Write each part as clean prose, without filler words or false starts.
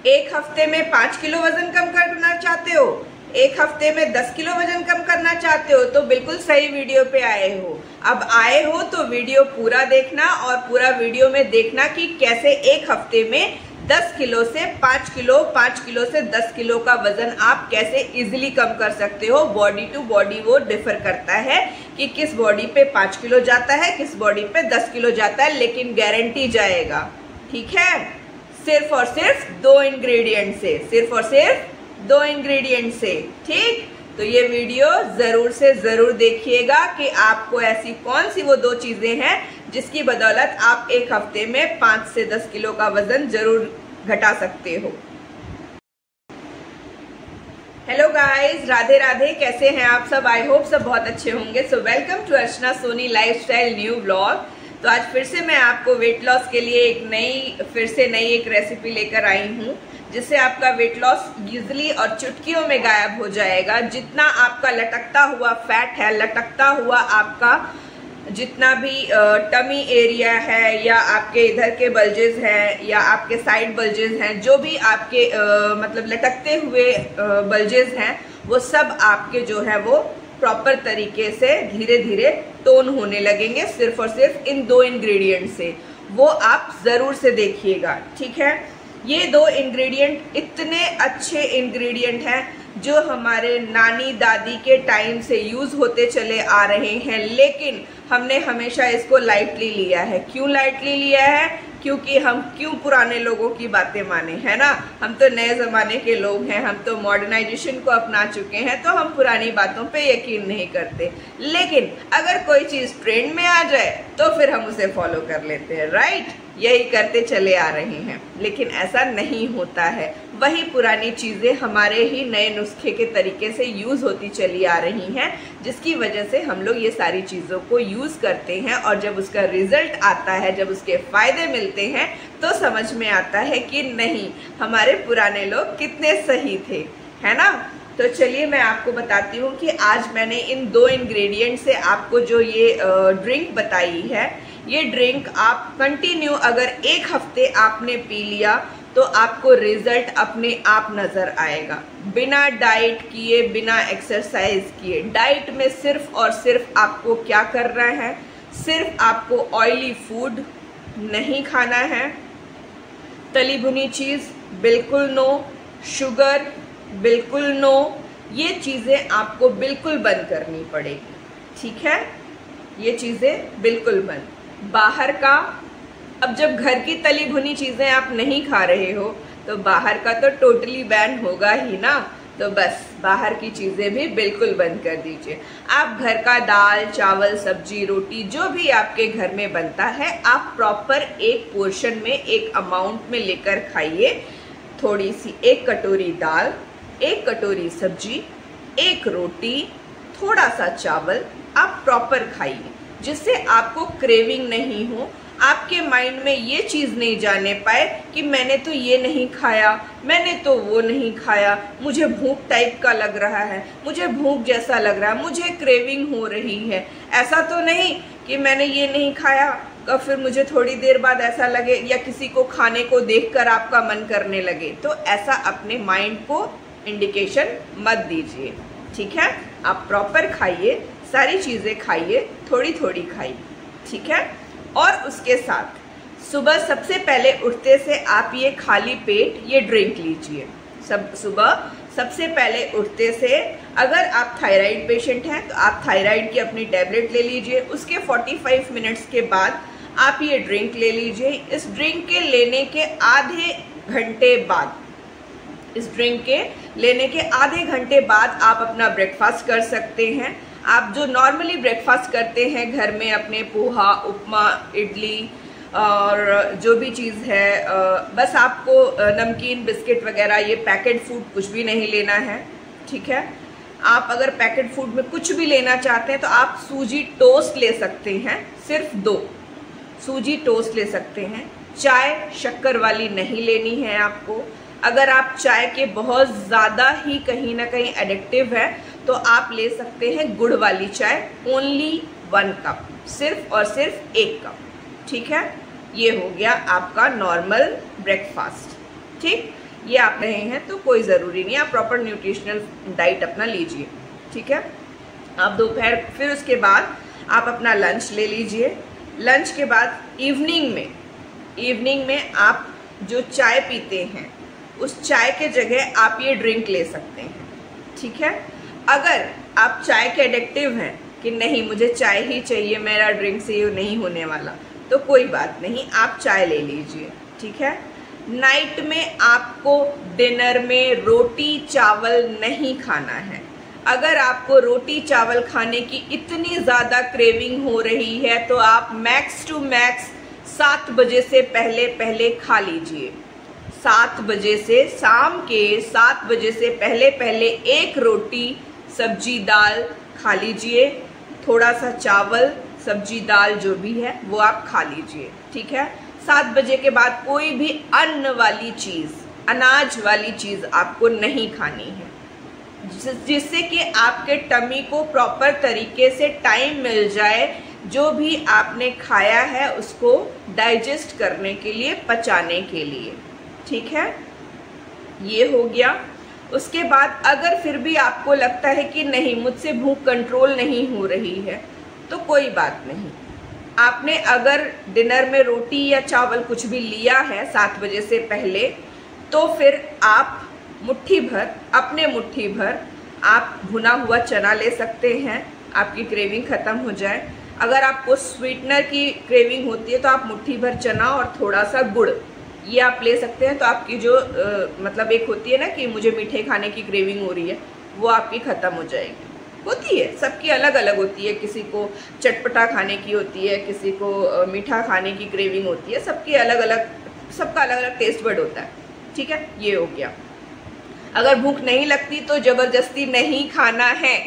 एक हफ्ते में 5 किलो वजन कम करना चाहते हो, एक हफ्ते में 10 किलो वजन कम करना चाहते हो, तो बिल्कुल सही वीडियो पे आए हो। अब आए हो तो वीडियो पूरा देखना और पूरा वीडियो में देखना कि कैसे एक हफ्ते में 10 किलो से 5 किलो, 5 किलो से 10 किलो का वजन आप कैसे इजीली कम कर सकते हो। बॉडी टू बॉडी वो डिफर करता है कि किस बॉडी पे 5 किलो जाता है, किस बॉडी पे 10 किलो जाता है, लेकिन गारंटी जाएगा। ठीक है, सिर्फ और सिर्फ 2 इंग्रेडिएंट से, सिर्फ और सिर्फ 2 इंग्रेडिएंट से। ठीक, तो ये वीडियो जरूर से जरूर देखिएगा कि आपको ऐसी कौन सी वो 2 चीजें हैं जिसकी बदौलत आप एक हफ्ते में 5 से 10 किलो का वजन जरूर घटा सकते हो। हेलो गाइस, राधे राधे, कैसे हैं आप सब? आई होप सब बहुत अच्छे होंगे। So welcome to Archana Soni lifestyle new vlog. तो आज फिर से मैं आपको वेट लॉस के लिए एक नई रेसिपी लेकर आई हूँ, जिससे आपका वेट लॉस इजिली और चुटकियों में गायब हो जाएगा। जितना आपका लटकता हुआ फैट है, लटकता हुआ आपका जितना भी टमी एरिया है, या आपके इधर के बल्जेस हैं, या आपके साइड बल्जेस हैं, जो भी आपके मतलब लटकते हुए बल्जेस हैं, वो सब आपके जो है वो प्रॉपर तरीके से धीरे धीरे टोन होने लगेंगे, सिर्फ और सिर्फ इन 2 इंग्रेडिएंट से। वो आप जरूर से देखिएगा। ठीक है, ये 2 इंग्रेडिएंट इतने अच्छे इंग्रेडिएंट हैं जो हमारे नानी दादी के टाइम से यूज होते चले आ रहे हैं, लेकिन हमने हमेशा इसको लाइटली लिया है। क्यों लाइटली लिया है? क्योंकि हम क्यों पुराने लोगों की बातें माने, है ना। हम तो नए जमाने के लोग हैं, हम तो मॉडर्नाइजेशन को अपना चुके हैं, तो हम पुरानी बातों पे यकीन नहीं करते। लेकिन अगर कोई चीज ट्रेंड में आ जाए तो फिर हम उसे फॉलो कर लेते हैं, राइट। यही करते चले आ रहे हैं, लेकिन ऐसा नहीं होता है। वही पुरानी चीजें हमारे ही नए नुस्खे के तरीके से यूज होती चली आ रही हैं, जिसकी वजह से हम लोग ये सारी चीजों को यूज करते हैं। और जब उसका रिजल्ट आता है, जब उसके फायदे मिलते हैं, तो समझ में आता है कि नहीं, हमारे पुराने लोग कितने सही थे, है ना। तो चलिए मैं आपको बताती हूँ कि आज मैंने इन 2 इंग्रेडिएंट से आपको जो ये ड्रिंक बताई है, ये ड्रिंक आप कंटिन्यू अगर एक हफ्ते आपने पी लिया तो आपको रिजल्ट अपने आप नजर आएगा, बिना डाइट किए, बिना एक्सरसाइज किए। डाइट में सिर्फ और सिर्फ आपको क्या करना है, सिर्फ आपको ऑयली फूड नहीं खाना है, तली भुनी चीज बिल्कुल नो, शुगर बिल्कुल नो, ये चीजें आपको बिल्कुल बंद करनी पड़ेगी। ठीक है, ये चीजें बिल्कुल बंद। बाहर का, अब जब घर की तली भुनी चीजें आप नहीं खा रहे हो तो बाहर का तो टोटली बैन होगा ही ना। तो बस बाहर की चीजें भी बिल्कुल बंद कर दीजिए। आप घर का दाल चावल सब्जी रोटी जो भी आपके घर में बनता है, आप प्रॉपर एक पोर्शन में, एक अमाउंट में लेकर खाइए। थोड़ी सी, 1 कटोरी दाल, 1 कटोरी सब्जी, 1 रोटी, थोड़ा सा चावल, आप प्रॉपर खाइए, जिससे आपको क्रेविंग नहीं हो, आपके माइंड में ये चीज नहीं जाने पाए कि मैंने तो ये नहीं खाया, मैंने तो वो नहीं खाया, मुझे भूख टाइप का लग रहा है, मुझे भूख जैसा लग रहा है, मुझे क्रेविंग हो रही है। ऐसा तो नहीं कि मैंने ये नहीं खाया और फिर मुझे थोड़ी देर बाद ऐसा लगे, या किसी को खाने को देखकर आपका मन करने लगे। तो ऐसा अपने माइंड को इंडिकेशन मत दीजिए। ठीक है, आप प्रॉपर खाइए, सारी चीजें खाइए, थोड़ी थोड़ी खाइए। ठीक है, और उसके साथ सुबह सबसे पहले उठते से आप ये खाली पेट ये ड्रिंक लीजिए। सुबह सबसे पहले उठते से, अगर आप थायराइड पेशेंट हैं तो आप थायराइड की अपनी टैबलेट ले लीजिए। उसके 45 मिनट्स के बाद आप ये ड्रिंक ले लीजिए। इस ड्रिंक के लेने के आधे घंटे बाद, इस ड्रिंक के लेने के आधे घंटे बाद आप अपना ब्रेकफास्ट कर सकते हैं। आप जो नॉर्मली ब्रेकफास्ट करते हैं घर में, अपने पोहा, उपमा, इडली और जो भी चीज़ है, बस आपको नमकीन, बिस्किट वगैरह, ये पैकेट फूड कुछ भी नहीं लेना है। ठीक है, आप अगर पैकेट फूड में कुछ भी लेना चाहते हैं तो आप सूजी टोस्ट ले सकते हैं, सिर्फ 2 सूजी टोस्ट ले सकते हैं। चाय शक्कर वाली नहीं लेनी है आपको। अगर आप चाय के बहुत ज़्यादा ही कहीं ना कहीं एडिक्टिव है तो आप ले सकते हैं गुड़ वाली चाय, ओनली 1 कप, सिर्फ और सिर्फ 1 कप। ठीक है, ये हो गया आपका नॉर्मल ब्रेकफास्ट। ठीक, ये आप रहे हैं तो कोई ज़रूरी नहीं, आप प्रॉपर न्यूट्रिशनल डाइट अपना लीजिए, ठीक है। आप दोपहर, फिर उसके बाद आप अपना लंच ले लीजिए। लंच के बाद इवनिंग में आप जो चाय पीते हैं उस चाय के जगह आप ये ड्रिंक ले सकते हैं, ठीक है। अगर आप चाय के एडिक्टिव हैं कि नहीं मुझे चाय ही चाहिए, मेरा ड्रिंक से ये नहीं होने वाला, तो कोई बात नहीं, आप चाय ले लीजिए, ठीक है। नाइट में आपको डिनर में रोटी चावल नहीं खाना है। अगर आपको रोटी चावल खाने की इतनी ज़्यादा क्रेविंग हो रही है तो आप मैक्स टू मैक्स 7 बजे से पहले खा लीजिए। 7 बजे से, शाम के 7 बजे से पहले एक रोटी सब्जी दाल खा लीजिए, थोड़ा सा चावल सब्जी दाल जो भी है वो आप खा लीजिए, ठीक है। 7 बजे के बाद कोई भी अन्न वाली चीज़, अनाज वाली चीज़ आपको नहीं खानी है, जिससे कि आपके टमी को प्रॉपर तरीके से टाइम मिल जाए जो भी आपने खाया है उसको डाइजेस्ट करने के लिए, पचाने के लिए, ठीक है। ये हो गया। उसके बाद अगर फिर भी आपको लगता है कि नहीं मुझसे भूख कंट्रोल नहीं हो रही है तो कोई बात नहीं, आपने अगर डिनर में रोटी या चावल कुछ भी लिया है 7 बजे से पहले तो फिर आप मुट्ठी भर आप भुना हुआ चना ले सकते हैं, आपकी क्रेविंग ख़त्म हो जाए। अगर आपको स्वीटनर की क्रेविंग होती है तो आप मुट्ठी भर चना और थोड़ा सा गुड़ ये आप ले सकते हैं, तो आपकी जो मतलब एक होती है ना कि मुझे मीठे खाने की क्रेविंग हो रही है, वो आपकी ख़त्म हो जाएगी। होती है, सबकी अलग अलग होती है, किसी को चटपटा खाने की होती है, किसी को मीठा खाने की क्रेविंग होती है, सबका अलग अलग टेस्ट बड होता है, ठीक है। ये हो गया। अगर भूख नहीं लगती तो ज़बरदस्ती नहीं खाना है,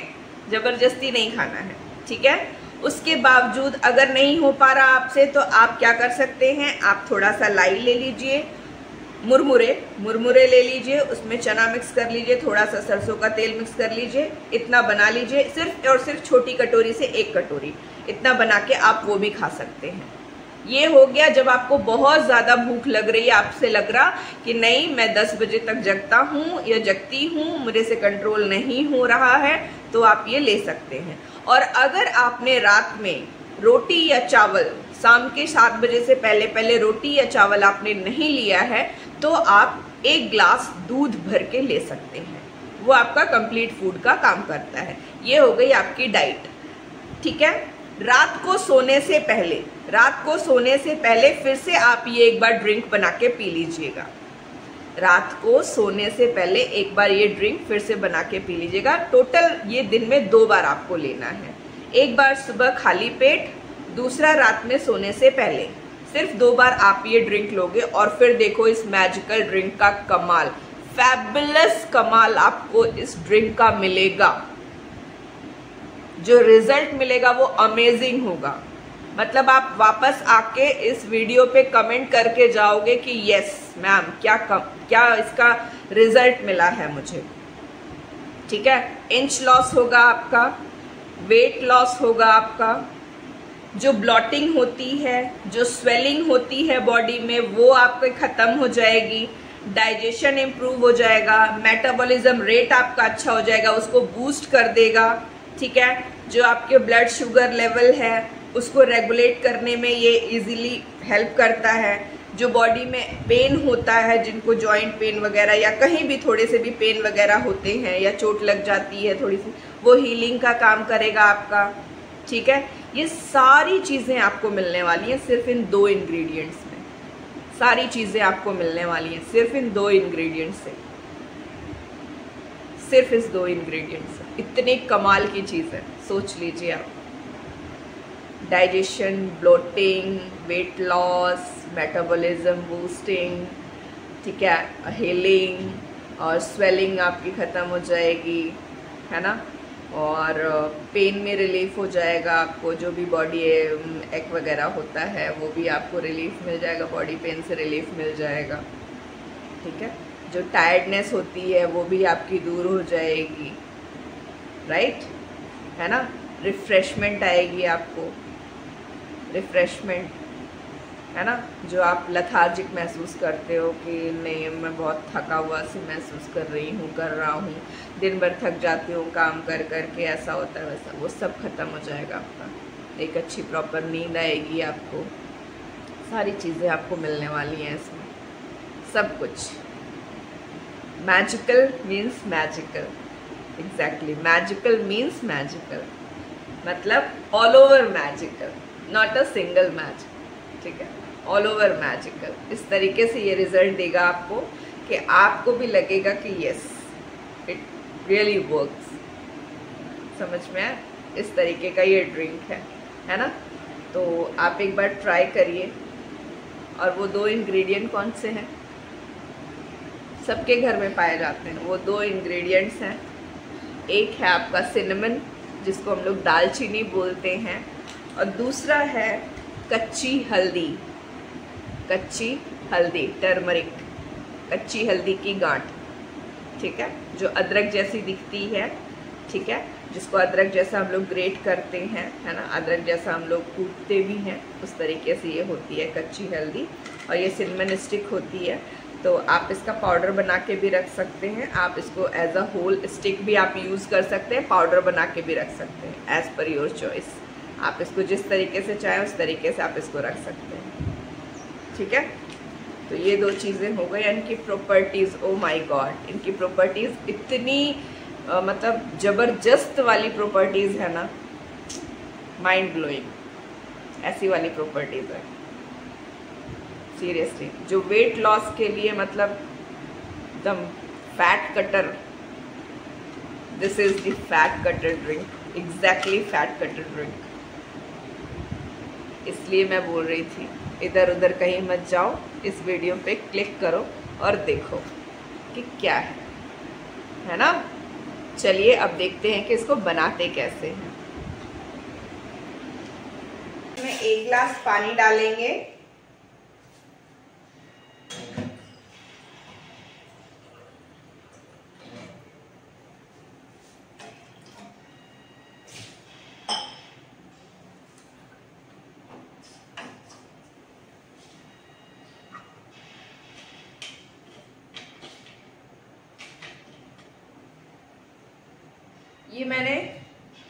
ठीक है। उसके बावजूद अगर नहीं हो पा रहा आपसे तो आप क्या कर सकते हैं, आप थोड़ा सा लाई ले लीजिए, मुरमुरे ले लीजिए, उसमें चना मिक्स कर लीजिए, थोड़ा सा सरसों का तेल मिक्स कर लीजिए, इतना बना लीजिए, सिर्फ और सिर्फ छोटी कटोरी से 1 कटोरी इतना बना के आप वो भी खा सकते हैं। ये हो गया। जब आपको बहुत ज़्यादा भूख लग रही है, आपसे लग रहा कि नहीं मैं 10 बजे तक जगता हूँ या जगती हूँ, मेरे से कंट्रोल नहीं हो रहा है, तो आप ये ले सकते हैं। और अगर आपने रात में रोटी या चावल, शाम के 7 बजे से पहले रोटी या चावल आपने नहीं लिया है तो आप 1 ग्लास दूध भर के ले सकते हैं, वो आपका कंप्लीट फूड का काम करता है। ये हो गई आपकी डाइट, ठीक है। रात को सोने से पहले फिर से आप ये एक बार ड्रिंक बना के पी लीजिएगा। रात को सोने से पहले एक बार ये ड्रिंक फिर से बना के पी लीजिएगा। टोटल ये दिन में 2 बार आपको लेना है, एक बार सुबह खाली पेट, दूसरा रात में सोने से पहले। सिर्फ 2 बार आप ये ड्रिंक लोगे और फिर देखो इस मैजिकल ड्रिंक का कमाल, फैबुलस कमाल आपको इस ड्रिंक का मिलेगा। जो रिजल्ट मिलेगा वो अमेजिंग होगा। मतलब आप वापस आके इस वीडियो पे कमेंट करके जाओगे कि यस मैम क्या इसका रिजल्ट मिला है मुझे, ठीक है। इंच लॉस होगा आपका, वेट लॉस होगा आपका, जो ब्लॉटिंग होती है, जो स्वेलिंग होती है बॉडी में वो आपके ख़त्म हो जाएगी, डाइजेशन इम्प्रूव हो जाएगा, मेटाबॉलिज्म रेट आपका अच्छा हो जाएगा, उसको बूस्ट कर देगा, ठीक है। जो आपके ब्लड शुगर लेवल है उसको रेगुलेट करने में ये इजीली हेल्प करता है। जो बॉडी में पेन होता है, जिनको जॉइंट पेन वगैरह या कहीं भी थोड़े से भी पेन वगैरह होते हैं या चोट लग जाती है थोड़ी सी, वो हीलिंग का काम करेगा आपका, ठीक है। ये सारी चीज़ें आपको मिलने वाली हैं सिर्फ इन 2 इंग्रेडिएंट्स में। सारी चीज़ें आपको मिलने वाली हैं सिर्फ इन 2 इंग्रेडिएंट्स से, सिर्फ इस 2 इंग्रेडिएंट्स से। इतने कमाल की चीज़ है, सोच लीजिए आप। Digestion, bloating, weight loss, metabolism boosting, ठीक है, हीलिंग और स्वेलिंग आपकी ख़त्म हो जाएगी, है ना। और पेन में रिलीफ हो जाएगा आपको, जो भी बॉडी एक वगैरह होता है वो भी आपको रिलीफ मिल जाएगा, बॉडी पेन से रिलीफ मिल जाएगा, ठीक है। जो टायर्डनेस होती है वो भी आपकी दूर हो जाएगी, राइट, है ना। रिफ्रेशमेंट आएगी आपको, रिफ्रेशमेंट, है ना, जो आप लथार्जिक महसूस करते हो कि नहीं मैं बहुत थका हुआ सी महसूस कर रहा हूँ, दिन भर थक जाती हूँ काम कर कर के, ऐसा होता है वैसा, वो सब खत्म हो जाएगा आपका। एक अच्छी प्रॉपर नींद आएगी आपको, सारी चीज़ें आपको मिलने वाली हैं इसमें, सब कुछ। Magical means magical, exactly, magical means magical, मतलब all over magical, not a single magic, ठीक है, ऑल ओवर मैजिकल। इस तरीके से ये रिजल्ट देगा आपको कि आपको भी लगेगा कि यस इट रियली वर्क्स। समझ में आया? इस तरीके का ये ड्रिंक है ना। तो आप एक बार ट्राई करिए। और वो 2 इंग्रेडिएंट कौन से हैं? सबके घर में पाए जाते हैं। वो 2 इंग्रेडिएंट्स हैं, एक है आपका सिनेमन जिसको हम लोग दालचीनी बोलते हैं, और दूसरा है कच्ची हल्दी, टर्मरिक, कच्ची हल्दी की गांठ, ठीक है, जो अदरक जैसी दिखती है, ठीक है, जिसको अदरक जैसा हम लोग ग्रेट करते हैं, है ना, अदरक जैसा हम लोग कूटते भी हैं, उस तरीके से ये होती है कच्ची हल्दी। और ये सिनेमन स्टिक होती है। तो आप इसका पाउडर बना के भी रख सकते हैं, आप इसको एज अ होल स्टिक भी आप यूज़ कर सकते हैं, पाउडर बना के भी रख सकते हैं, एज़ पर योर चॉइस। आप इसको जिस तरीके से चाहें उस तरीके से आप इसको रख सकते हैं, ठीक है। तो ये 2 चीज़ें हो गई। इनकी प्रॉपर्टीज़, ओ माय गॉड, इनकी प्रॉपर्टीज़ इतनी मतलब ज़बरदस्त वाली प्रॉपर्टीज़ है ना, माइंड ब्लोइंग, ऐसी वाली प्रॉपर्टीज़ है सीरियसली, जो वेट लॉस के लिए मतलब एकदम fat cutter, this is the fat cutter drink, exactly fat cutter drink. इसलिए मैं बोल रही थी इधर उधर कहीं मत जाओ, इस वीडियो पे क्लिक करो और देखो कि क्या है ना। चलिए अब देखते हैं कि इसको बनाते कैसे हैं। इसमें 1 गिलास पानी डालेंगे, ये मैंने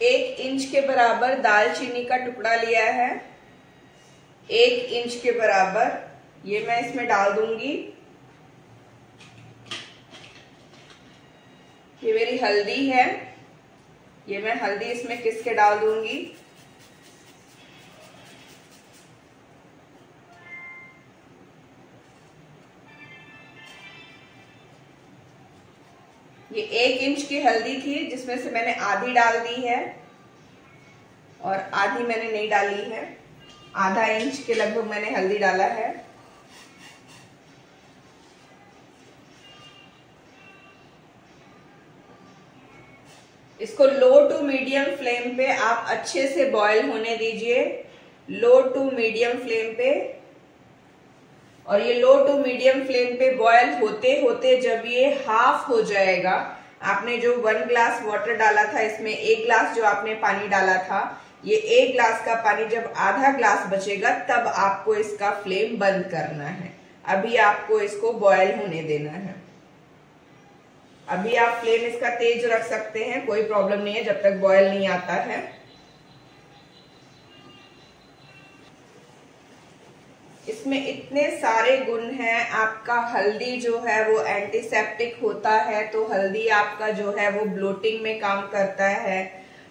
1 इंच के बराबर दालचीनी का टुकड़ा लिया है, 1 इंच के बराबर, ये मैं इसमें डाल दूंगी। ये मेरी हल्दी है, ये मैं हल्दी इसमें किस के डाल दूंगी। ये 1 इंच की हल्दी थी जिसमें से मैंने आधी डाल दी है और आधी मैंने नहीं डाली है, आधा इंच के लगभग मैंने हल्दी डाला है। इसको लो टू मीडियम फ्लेम पे आप अच्छे से बॉईल होने दीजिए, लो टू मीडियम फ्लेम पे। और ये लो टू मीडियम फ्लेम पे बॉयल होते होते जब ये हाफ हो जाएगा, आपने जो 1 गिलास वाटर डाला था इसमें 1 गिलास जो आपने पानी डाला था, ये 1 गिलास का पानी जब आधा गिलास बचेगा तब आपको इसका फ्लेम बंद करना है। अभी आपको इसको बॉयल होने देना है। अभी आप फ्लेम इसका तेज रख सकते हैं, कोई प्रॉब्लम नहीं है जब तक बॉयल नहीं आता है। इसमें इतने सारे गुण हैं। आपका हल्दी जो है वो एंटीसेप्टिक होता है, तो हल्दी आपका जो है वो ब्लोटिंग में काम करता है,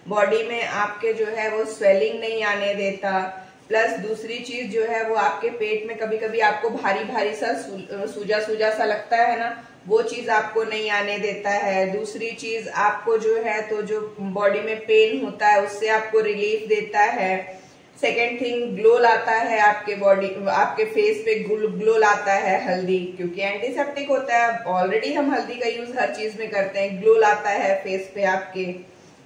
बॉडी में आपके जो है वो स्वेलिंग नहीं आने देता। प्लस दूसरी चीज जो है वो आपके पेट में कभी कभी आपको भारी भारी सा सूजा सूजा सा लगता है ना, वो चीज आपको नहीं आने देता है। दूसरी चीज आपको जो है तो जो बॉडी में पेन होता है उससे आपको रिलीफ देता है। सेकेंड थिंग, ग्लो लाता है आपके बॉडी, आपके फेस पे ग्लो लाता है हल्दी, क्योंकि एंटीसेप्टिक होता है। ऑलरेडी हम हल्दी का यूज हर चीज में करते हैं। ग्लो लाता है फेस पे आपके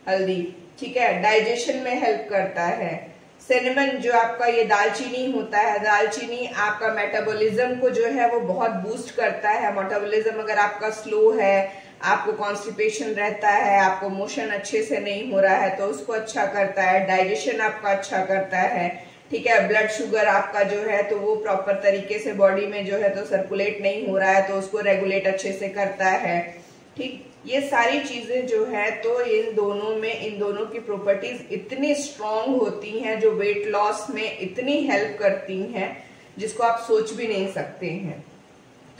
हल्दी, ठीक है। डाइजेशन में हेल्प करता है। सिनेमन जो आपका ये दालचीनी होता है, दालचीनी आपका मेटाबॉलिज्म को जो है वो बहुत बूस्ट करता है। मेटाबॉलिज्म अगर आपका स्लो है, आपको कॉन्स्टिपेशन रहता है, आपको मोशन अच्छे से नहीं हो रहा है, तो उसको अच्छा करता है। डाइजेशन आपका अच्छा करता है। ठीक है, ब्लड शुगर आपका जो है तो वो प्रॉपर तरीके से बॉडी में जो है तो सर्कुलेट नहीं हो रहा है तो उसको रेगुलेट अच्छे से करता है। ठीक, ये सारी चीजें जो है तो इन दोनों की प्रॉपर्टीज इतनी स्ट्रांग होती हैं जो वेट लॉस में इतनी हेल्प करती हैं जिसको आप सोच भी नहीं सकते हैं।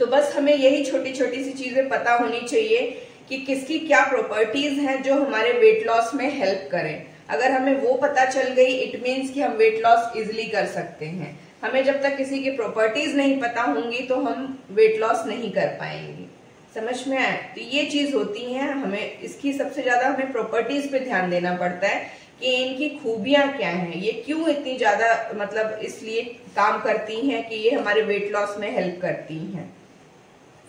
तो बस हमें यही छोटी छोटी सी चीजें पता होनी चाहिए कि किसकी क्या प्रॉपर्टीज हैं जो हमारे वेट लॉस में हेल्प करें। अगर हमें वो पता चल गई इट मीन्स कि हम वेट लॉस इजिली कर सकते हैं। हमें जब तक किसी की प्रॉपर्टीज नहीं पता होंगी तो हम वेट लॉस नहीं कर पाएंगे। समझ में आए? तो ये चीज होती है, हमें इसकी सबसे ज्यादा हमें प्रॉपर्टीज पे ध्यान देना पड़ता है कि इनकी खूबियां क्या हैं, ये क्यों इतनी ज्यादा मतलब इसलिए काम करती हैं कि ये हमारे वेट लॉस में हेल्प करती हैं।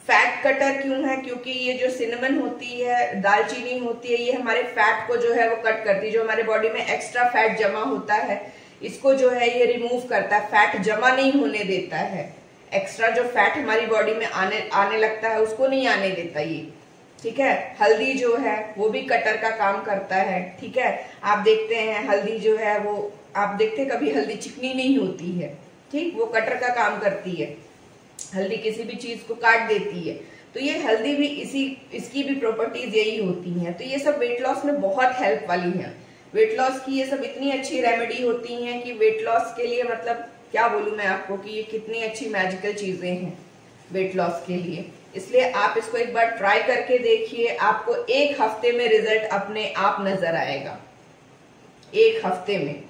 फैट कटर क्यों है? क्योंकि ये जो सिनेमन होती है, दालचीनी होती है, ये हमारे फैट को जो है वो कट करती है। जो हमारे बॉडी में एक्स्ट्रा फैट जमा होता है इसको जो है ये रिमूव करता है, फैट जमा नहीं होने देता है। एक्स्ट्रा जो फैट हमारी बॉडी में आने लगता है उसको नहीं आने देता ये। ठीक है, हल्दी जो है वो भी कटर का काम करता है। ठीक है, आप देखते हैं हल्दी जो है वो आप देखते हैं कभी हल्दी चिकनी नहीं होती है। ठीक, वो कटर का काम करती है, हल्दी किसी भी चीज को काट देती है। तो ये हल्दी भी इसकी भी प्रॉपर्टीज यही होती हैं। तो ये सब वेट लॉस में बहुत हेल्प वाली हैं। वेट लॉस की ये सब इतनी अच्छी रेमेडी होती हैं कि वेट लॉस के लिए मतलब क्या बोलूं मैं आपको कि ये कितनी अच्छी मैजिकल चीजें हैं वेट लॉस के लिए। इसलिए आप इसको एक बार ट्राई करके देखिए, आपको 1 हफ्ते में रिजल्ट अपने आप नजर आएगा। 1 हफ्ते में।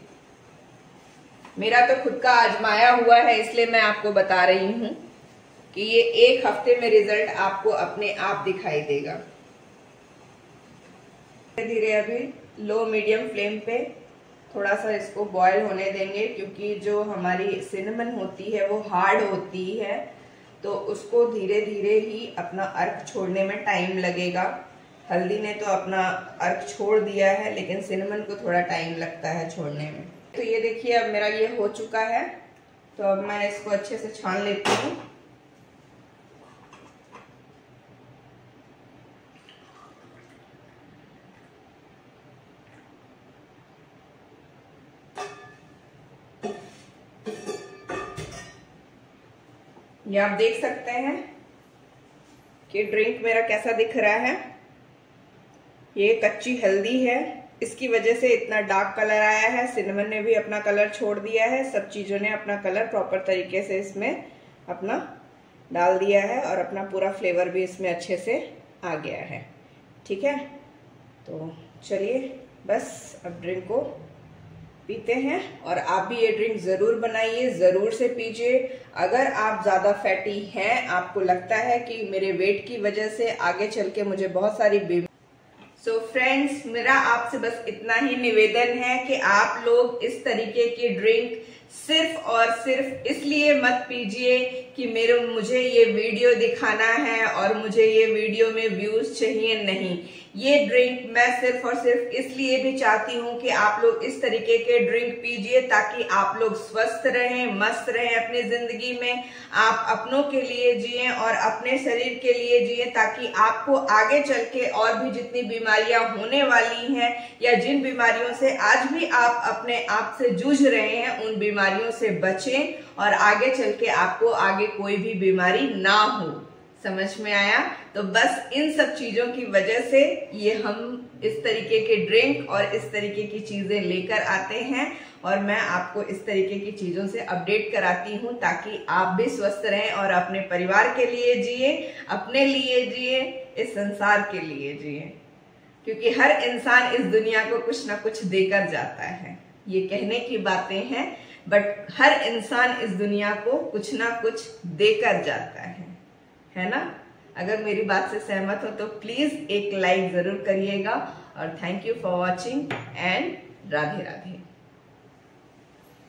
मेरा तो खुद का आजमाया हुआ है इसलिए मैं आपको बता रही हूं कि ये 1 हफ्ते में रिजल्ट आपको अपने आप दिखाई देगा। धीरे धीरे अभी लो मीडियम फ्लेम पे थोड़ा सा इसको बॉयल होने देंगे क्योंकि जो हमारी सिनेमन होती है वो हार्ड होती है तो उसको धीरे धीरे ही अपना अर्क छोड़ने में टाइम लगेगा। हल्दी ने तो अपना अर्क छोड़ दिया है लेकिन सिनेमन को थोड़ा टाइम लगता है छोड़ने में। तो ये देखिए अब मेरा ये हो चुका है तो अब मैं इसको अच्छे से छान लेती हूँ। ये आप देख सकते हैं कि ड्रिंक मेरा कैसा दिख रहा है। ये कच्ची हल्दी है, इसकी वजह से इतना डार्क कलर आया है। सिनेमन ने भी अपना कलर छोड़ दिया है, सब चीजों ने अपना कलर प्रॉपर तरीके से इसमें अपना डाल दिया है और अपना पूरा फ्लेवर भी इसमें अच्छे से आ गया है। ठीक है, तो चलिए बस अब ड्रिंक को पीते हैं। और आप भी ये ड्रिंक जरूर बनाइए, जरूर से पीजिए। अगर आप ज्यादा फैटी हैं, आपको लगता है कि मेरे वेट की वजह से आगे चल के मुझे बहुत सारी सो फ्रेंड्स, मेरा आपसे बस इतना ही निवेदन है कि आप लोग इस तरीके की ड्रिंक सिर्फ और सिर्फ इसलिए मत पीजिए कि मुझे ये वीडियो दिखाना है और मुझे ये वीडियो में व्यूज चाहिए। नहीं, ये ड्रिंक मैं सिर्फ और सिर्फ इसलिए भी चाहती हूँ कि आप लोग इस तरीके के ड्रिंक पीजिए ताकि आप लोग स्वस्थ रहें, मस्त रहें अपनी जिंदगी में। आप अपनों के लिए जिएं और अपने शरीर के लिए जिएं ताकि आपको आगे चल के और भी जितनी बीमारियां होने वाली हैं या जिन बीमारियों से आज भी आप अपने आप से जूझ रहे हैं उन बीमारियों से बचें और आगे चल के आपको आगे कोई भी बीमारी ना हो। समझ में आया? तो बस इन सब चीजों की वजह से ये हम इस तरीके के ड्रिंक और इस तरीके की चीजें लेकर आते हैं और मैं आपको इस तरीके की चीजों से अपडेट कराती हूँ ताकि आप भी स्वस्थ रहें और अपने परिवार के लिए जिए, अपने लिए जिए, इस संसार के लिए जिए। क्योंकि हर इंसान इस दुनिया को कुछ ना कुछ देकर जाता है। ये कहने की बातें हैं बट हर इंसान इस दुनिया को कुछ ना कुछ देकर जाता है ना? अगर मेरी बात से सहमत हो तो प्लीज एक लाइक जरूर करिएगा और thank you for watching and Radhe Radhe.